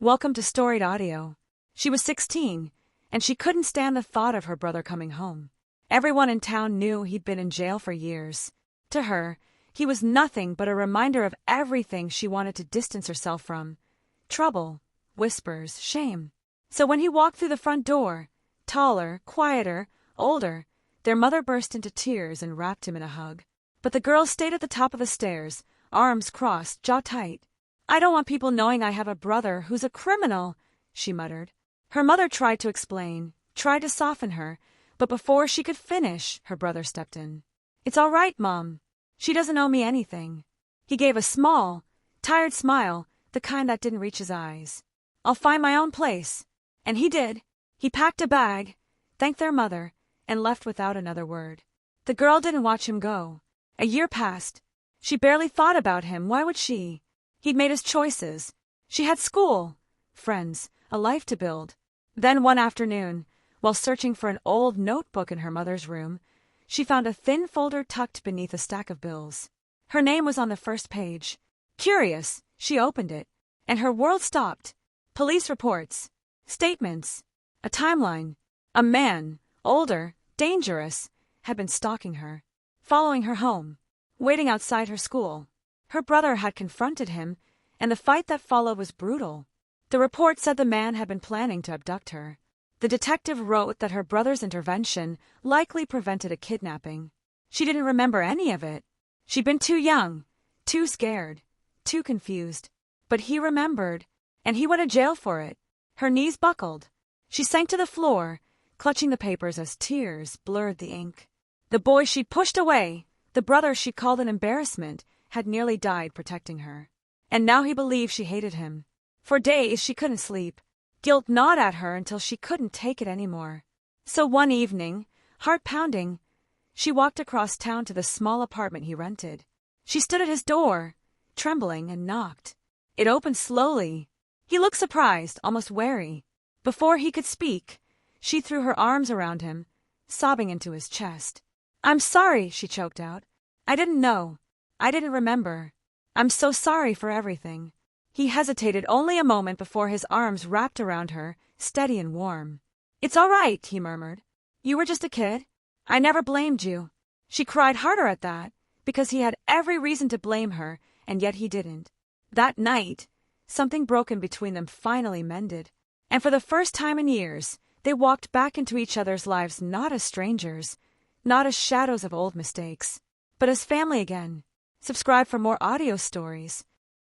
Welcome to Storied Audio. She was 16, and she couldn't stand the thought of her brother coming home. Everyone in town knew he'd been in jail for years. To her, he was nothing but a reminder of everything she wanted to distance herself from. Trouble, whispers, shame. So when he walked through the front door, taller, quieter, older, their mother burst into tears and wrapped him in a hug. But the girl stayed at the top of the stairs, arms crossed, jaw tight. "I don't want people knowing I have a brother who's a criminal," she muttered. Her mother tried to explain, tried to soften her, but before she could finish, her brother stepped in. "It's all right, Mom. She doesn't owe me anything." He gave a small, tired smile, the kind that didn't reach his eyes. "I'll find my own place." And he did. He packed a bag, thanked their mother, and left without another word. The girl didn't watch him go. A year passed. She barely thought about him. Why would she? He'd made his choices. She had school, friends, a life to build. Then one afternoon, while searching for an old notebook in her mother's room, she found a thin folder tucked beneath a stack of bills. Her name was on the first page. Curious, she opened it, and her world stopped. Police reports, statements, a timeline. A man, older, dangerous, had been stalking her, following her home, waiting outside her school. Her brother had confronted him, and the fight that followed was brutal. The report said the man had been planning to abduct her. The detective wrote that her brother's intervention likely prevented a kidnapping. She didn't remember any of it. She'd been too young, too scared, too confused. But he remembered, and he went to jail for it. Her knees buckled. She sank to the floor, clutching the papers as tears blurred the ink. The boy she'd pushed away, the brother she called an embarrassment, had nearly died protecting her. And now he believed she hated him. For days she couldn't sleep. Guilt gnawed at her until she couldn't take it anymore. So one evening, heart pounding, she walked across town to the small apartment he rented. She stood at his door, trembling, and knocked. It opened slowly. He looked surprised, almost wary. Before he could speak, she threw her arms around him, sobbing into his chest. "I'm sorry," she choked out. "I didn't know. I didn't remember. I'm so sorry for everything." He hesitated only a moment before his arms wrapped around her, steady and warm. "It's all right," he murmured. "You were just a kid. I never blamed you." She cried harder at that, because he had every reason to blame her, and yet he didn't. That night, something broken between them finally mended. And for the first time in years, they walked back into each other's lives not as strangers, not as shadows of old mistakes, but as family again. Subscribe for more audio stories.